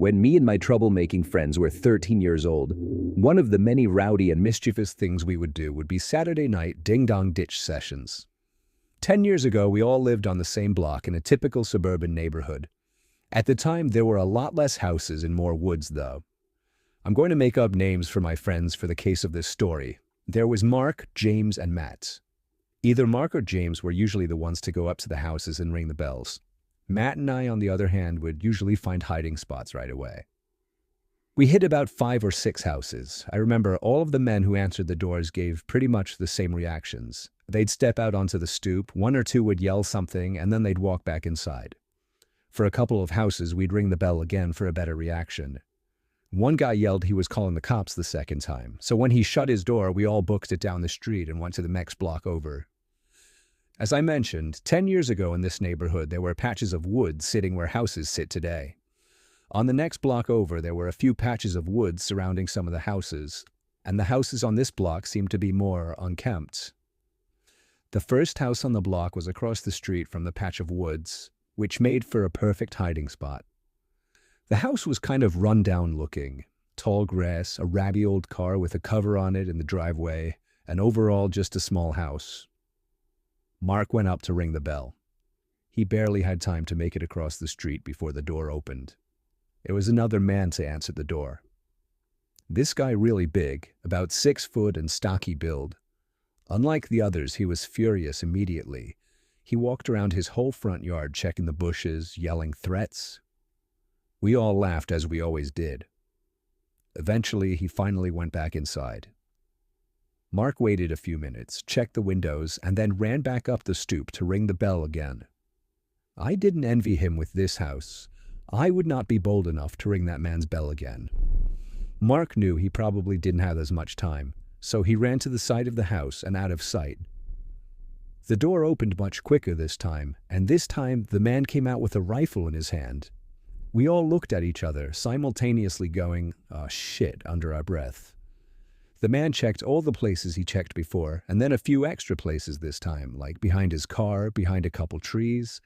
when me and my troublemaking friends were 13 years old, one of the many rowdy and mischievous things we would do would be Saturday night ding-dong ditch sessions. 10 years ago, we all lived on the same block in a typical suburban neighborhood. At the time, there were a lot less houses and more woods, though. I'm going to make up names for my friends for the case of this story. There was Mark, James, and Matt. Either Mark or James were usually the ones to go up to the houses and ring the bells. Matt and I, on the other hand, would usually find hiding spots right away. We hit about 5 or 6 houses. I remember all of the men who answered the doors gave pretty much the same reactions. They'd step out onto the stoop, 1 or 2 would yell something, and then they'd walk back inside. For a couple of houses, we'd ring the bell again for a better reaction. One guy yelled he was calling the cops the second time, so when he shut his door, we all booked it down the street and went to the next block over. As I mentioned, 10 years ago in this neighborhood, there were patches of wood sitting where houses sit today. On the next block over, there were a few patches of wood surrounding some of the houses, and the houses on this block seemed to be more unkempt. The first house on the block was across the street from the patch of woods, which made for a perfect hiding spot. The house was kind of run-down looking. Tall grass, a ratty old car with a cover on it in the driveway, and overall just a small house. Mark went up to ring the bell. He barely had time to make it across the street before the door opened. It was another man to answer the door. This guy really big, about 6 foot and stocky build. Unlike the others, he was furious immediately. He walked around his whole front yard checking the bushes, yelling threats. We all laughed as we always did. Eventually, he finally went back inside. Mark waited a few minutes, checked the windows, and then ran back up the stoop to ring the bell again. I didn't envy him with this house. I would not be bold enough to ring that man's bell again. Mark knew he probably didn't have as much time, so he ran to the side of the house and out of sight. The door opened much quicker this time, and this time the man came out with a rifle in his hand. We all looked at each other, simultaneously going, "Oh shit," under our breath. The man checked all the places he checked before, and then a few extra places this time, like behind his car, behind a couple trees,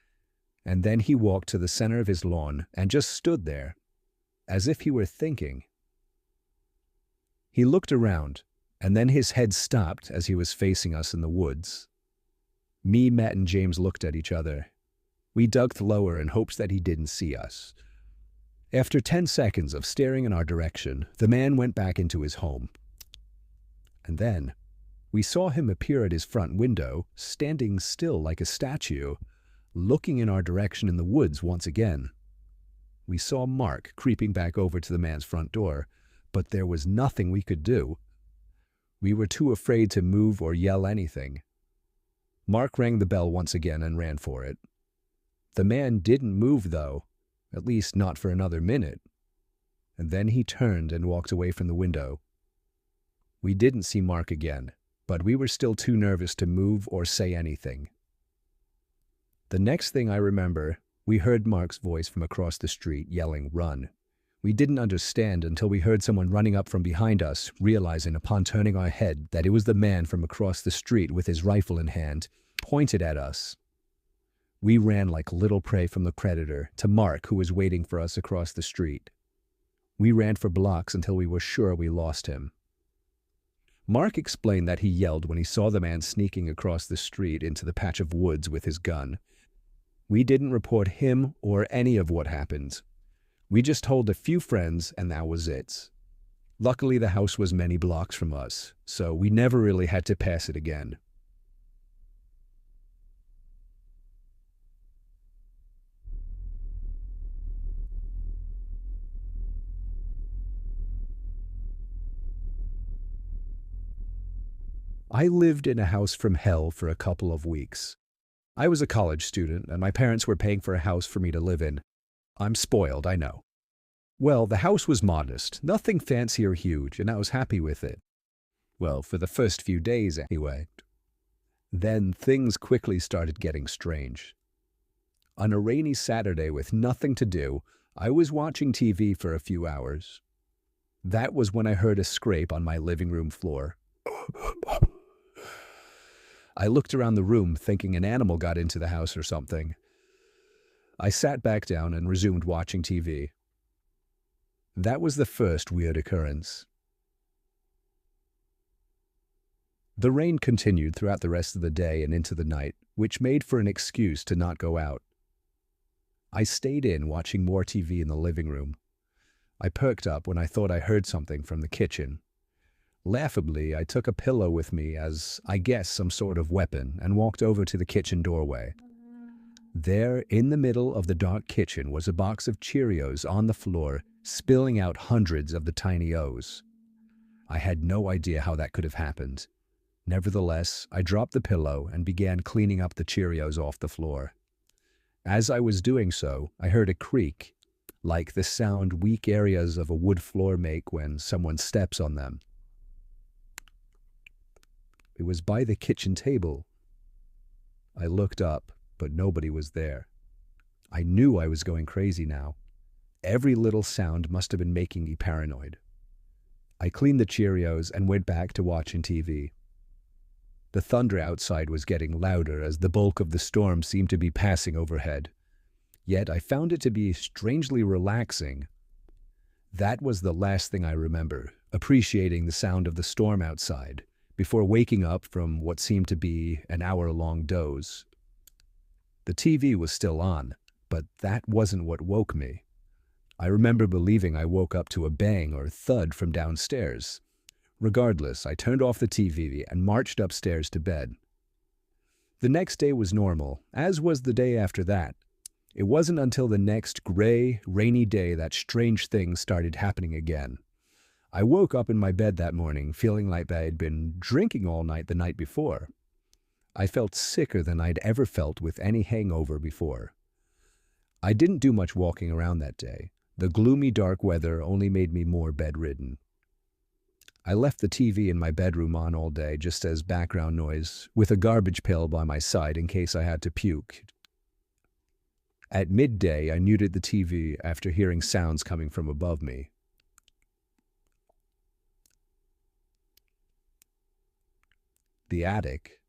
and then he walked to the center of his lawn and just stood there, as if he were thinking. He looked around, and then his head stopped as he was facing us in the woods. Me, Matt, and James looked at each other. We ducked lower in hopes that he didn't see us. After 10 seconds of staring in our direction, the man went back into his home. And then, we saw him appear at his front window, standing still like a statue, looking in our direction in the woods once again. We saw Mark creeping back over to the man's front door, but there was nothing we could do. We were too afraid to move or yell anything. Mark rang the bell once again and ran for it. The man didn't move, though, at least not for another minute. And then he turned and walked away from the window. We didn't see Mark again, but we were still too nervous to move or say anything. The next thing I remember, we heard Mark's voice from across the street yelling, "Run." We didn't understand until we heard someone running up from behind us, realizing upon turning our head that it was the man from across the street with his rifle in hand, pointed at us. We ran like little prey from the predator to Mark, who was waiting for us across the street. We ran for blocks until we were sure we lost him. Mark explained that he yelled when he saw the man sneaking across the street into the patch of woods with his gun. We didn't report him or any of what happened. We just told a few friends, and that was it. Luckily, the house was many blocks from us, so we never really had to pass it again. I lived in a house from hell for a couple of weeks. I was a college student, and my parents were paying for a house for me to live in. I'm spoiled, I know. Well, the house was modest, nothing fancy or huge, and I was happy with it. Well, for the first few days anyway. Then things quickly started getting strange. On a rainy Saturday with nothing to do, I was watching TV for a few hours. That was when I heard a scrape on my living room floor. I looked around the room thinking an animal got into the house or something. I sat back down and resumed watching TV. That was the first weird occurrence. The rain continued throughout the rest of the day and into the night, which made for an excuse to not go out. I stayed in watching more TV in the living room. I perked up when I thought I heard something from the kitchen. Laughably, I took a pillow with me as, I guess, some sort of weapon and walked over to the kitchen doorway. There, in the middle of the dark kitchen, was a box of Cheerios on the floor, spilling out hundreds of the tiny O's. I had no idea how that could have happened. Nevertheless, I dropped the pillow and began cleaning up the Cheerios off the floor. As I was doing so, I heard a creak, like the sound weak areas of a wood floor make when someone steps on them. It was by the kitchen table. I looked up, but nobody was there. I knew I was going crazy now. Every little sound must have been making me paranoid. I cleaned the Cheerios and went back to watching TV. The thunder outside was getting louder as the bulk of the storm seemed to be passing overhead. Yet I found it to be strangely relaxing. That was the last thing I remember, appreciating the sound of the storm outside, before waking up from what seemed to be an hour-long doze. The TV was still on, but that wasn't what woke me. I remember believing I woke up to a bang or thud from downstairs. Regardless, I turned off the TV and marched upstairs to bed. The next day was normal, as was the day after that. It wasn't until the next gray, rainy day that strange things started happening again. I woke up in my bed that morning feeling like I had been drinking all night the night before. I felt sicker than I'd ever felt with any hangover before. I didn't do much walking around that day. The gloomy, dark weather only made me more bedridden. I left the TV in my bedroom on all day just as background noise, with a garbage pail by my side in case I had to puke. At midday, I muted the TV after hearing sounds coming from above me. The attic.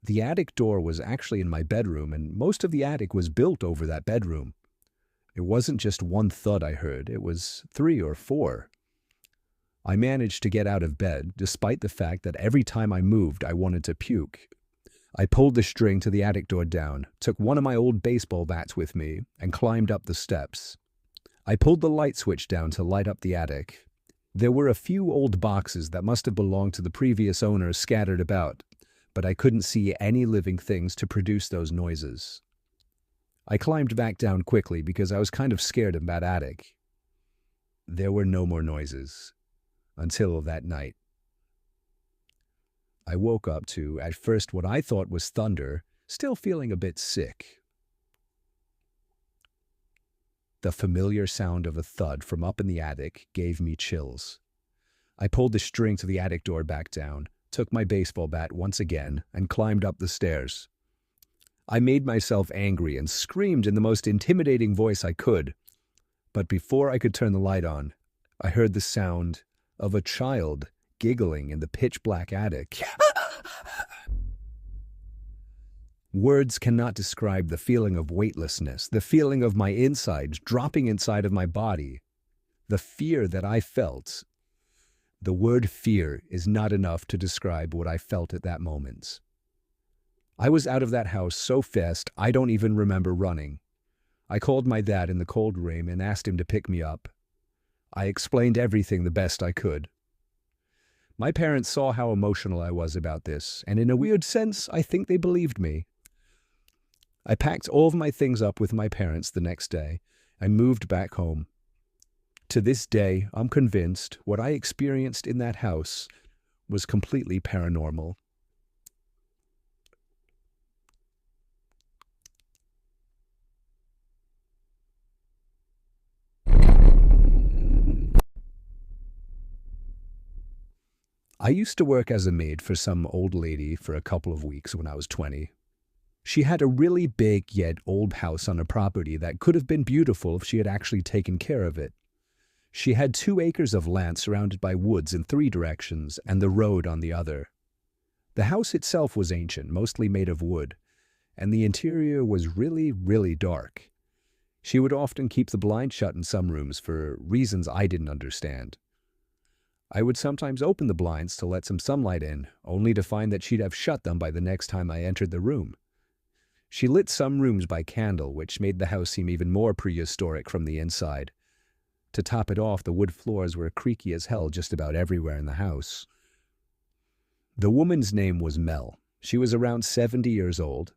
The attic door was actually in my bedroom, and most of the attic was built over that bedroom. It wasn't just one thud I heard, it was 3 or 4. I managed to get out of bed, despite the fact that every time I moved, I wanted to puke. I pulled the string to the attic door down, took one of my old baseball bats with me, and climbed up the steps. I pulled the light switch down to light up the attic. There were a few old boxes that must have belonged to the previous owners scattered about, but I couldn't see any living things to produce those noises. I climbed back down quickly because I was kind of scared of that attic. There were no more noises. Until that night. I woke up to, at first, what I thought was thunder, still feeling a bit sick. The familiar sound of a thud from up in the attic gave me chills. I pulled the string to the attic door back down, took my baseball bat once again, and climbed up the stairs. I made myself angry and screamed in the most intimidating voice I could. But before I could turn the light on, I heard the sound of a child giggling in the pitch-black attic. Words cannot describe the feeling of weightlessness, the feeling of my insides dropping inside of my body, the fear that I felt. The word fear is not enough to describe what I felt at that moment. I was out of that house so fast I don't even remember running. I called my dad in the cold room and asked him to pick me up. I explained everything the best I could. My parents saw how emotional I was about this, and in a weird sense, I think they believed me. I packed all of my things up with my parents the next day and moved back home. To this day, I'm convinced what I experienced in that house was completely paranormal. I used to work as a maid for some old lady for a couple of weeks when I was 20. She had a really big yet old house on a property that could have been beautiful if she had actually taken care of it. She had 2 acres of land surrounded by woods in 3 directions and the road on the other. The house itself was ancient, mostly made of wood, and the interior was really, really dark. She would often keep the blind shut in some rooms for reasons I didn't understand. I would sometimes open the blinds to let some sunlight in, only to find that she'd have shut them by the next time I entered the room. She lit some rooms by candle, which made the house seem even more prehistoric from the inside. To top it off, the wood floors were creaky as hell just about everywhere in the house. The woman's name was Mel. She was around 70 years old.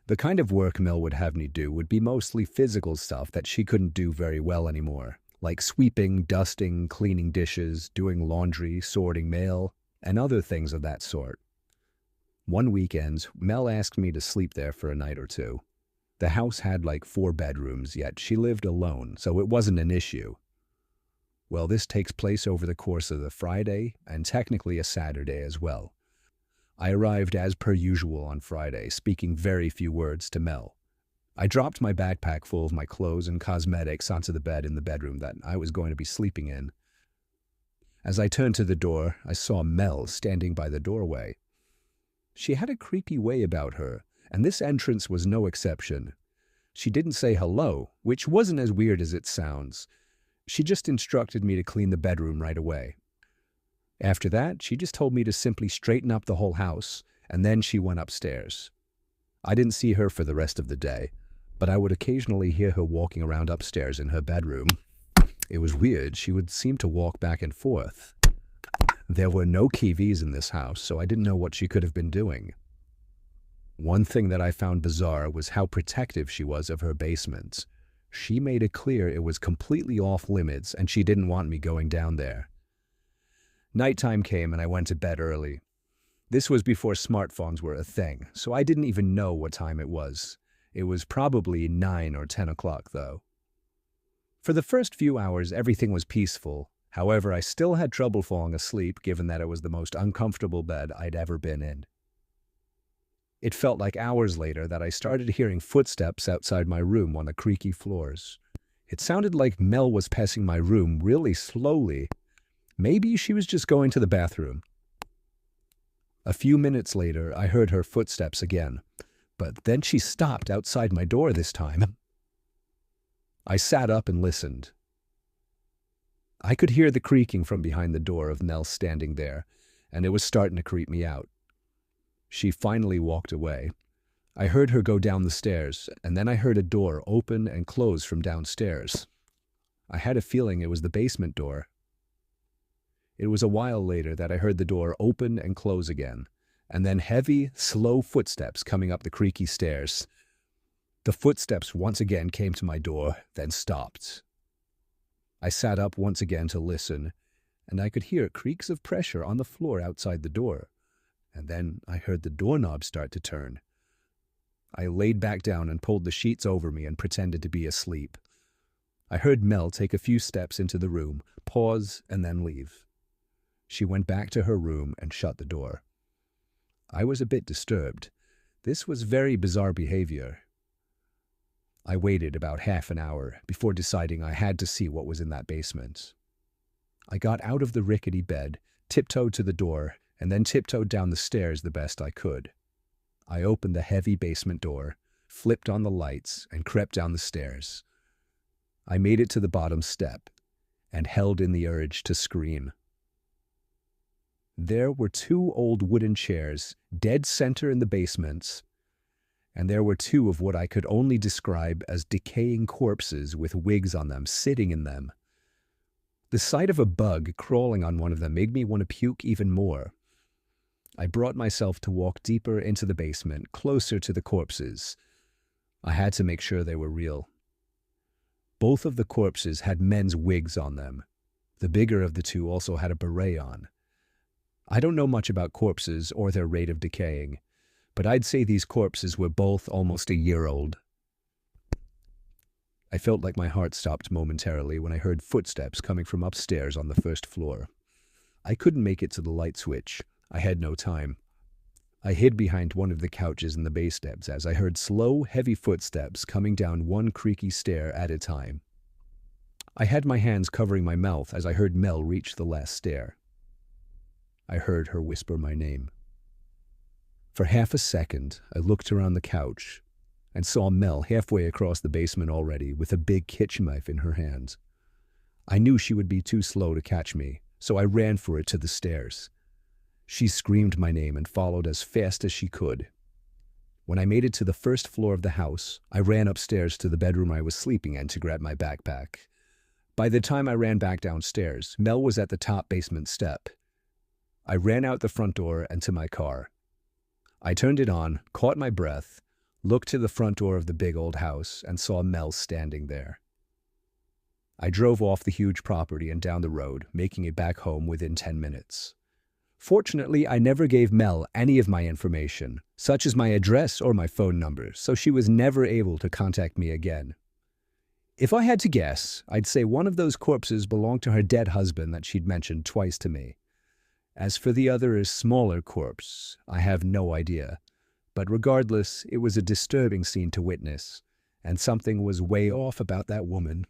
The kind of work Mel would have me do would be mostly physical stuff that she couldn't do very well anymore, like sweeping, dusting, cleaning dishes, doing laundry, sorting mail, and other things of that sort. One weekend, Mel asked me to sleep there for a night or two. The house had like 4 bedrooms, yet she lived alone, so it wasn't an issue. Well, this takes place over the course of the Friday and technically a Saturday as well. I arrived as per usual on Friday, speaking very few words to Mel. I dropped my backpack full of my clothes and cosmetics onto the bed in the bedroom that I was going to be sleeping in. As I turned to the door, I saw Mel standing by the doorway. She had a creepy way about her, and this entrance was no exception. She didn't say hello, which wasn't as weird as it sounds. She just instructed me to clean the bedroom right away. After that, she just told me to simply straighten up the whole house, and then she went upstairs. I didn't see her for the rest of the day, but I would occasionally hear her walking around upstairs in her bedroom. It was weird. She would seem to walk back and forth. There were no TVs in this house, so I didn't know what she could have been doing. One thing that I found bizarre was how protective she was of her basement. She made it clear it was completely off limits and she didn't want me going down there. Nighttime came and I went to bed early. This was before smartphones were a thing, so I didn't even know what time it was. It was probably 9 or 10 o'clock, though. For the first few hours, everything was peaceful. However, I still had trouble falling asleep, given that it was the most uncomfortable bed I'd ever been in. It felt like hours later that I started hearing footsteps outside my room on the creaky floors. It sounded like Mel was passing my room really slowly. Maybe she was just going to the bathroom. A few minutes later, I heard her footsteps again, but then she stopped outside my door this time. I sat up and listened. I could hear the creaking from behind the door of Mel standing there, and it was starting to creep me out. She finally walked away. I heard her go down the stairs, and then I heard a door open and close from downstairs. I had a feeling it was the basement door. It was a while later that I heard the door open and close again, and then heavy, slow footsteps coming up the creaky stairs. The footsteps once again came to my door, then stopped. I sat up once again to listen, and I could hear creaks of pressure on the floor outside the door. And then I heard the doorknob start to turn. I laid back down and pulled the sheets over me and pretended to be asleep. I heard Mel take a few steps into the room, pause, and then leave. She went back to her room and shut the door. I was a bit disturbed. This was very bizarre behavior. I waited about half an hour before deciding I had to see what was in that basement. I got out of the rickety bed, tiptoed to the door, and then tiptoed down the stairs the best I could. I opened the heavy basement door, flipped on the lights, and crept down the stairs. I made it to the bottom step and held in the urge to scream. There were 2 old wooden chairs, dead center in the basement, and there were 2 of what I could only describe as decaying corpses with wigs on them sitting in them. The sight of a bug crawling on one of them made me want to puke even more. I brought myself to walk deeper into the basement, closer to the corpses. I had to make sure they were real. Both of the corpses had men's wigs on them. The bigger of the 2 also had a beret on. I don't know much about corpses or their rate of decaying, but I'd say these corpses were both almost a year old. I felt like my heart stopped momentarily when I heard footsteps coming from upstairs on the first floor. I couldn't make it to the light switch. I had no time. I hid behind one of the couches in the base steps as I heard slow, heavy footsteps coming down one creaky stair at a time. I had my hands covering my mouth as I heard Mel reach the last stair. I heard her whisper my name. For half a second, I looked around the couch. and saw Mel halfway across the basement already with a big kitchen knife in her hands. I knew she would be too slow to catch me, so I ran for it to the stairs. She screamed my name and followed as fast as she could. When I made it to the first floor of the house, I ran upstairs to the bedroom I was sleeping in to grab my backpack. By the time I ran back downstairs, Mel was at the top basement step. I ran out the front door and to my car. I turned it on, caught my breath, looked to the front door of the big old house, and saw Mel standing there. I drove off the huge property and down the road, making it back home within 10 minutes. Fortunately, I never gave Mel any of my information, such as my address or my phone number, so she was never able to contact me again. If I had to guess, I'd say one of those corpses belonged to her dead husband that she'd mentioned twice to me. As for the other, smaller corpse, I have no idea. But regardless, it was a disturbing scene to witness, and something was way off about that woman.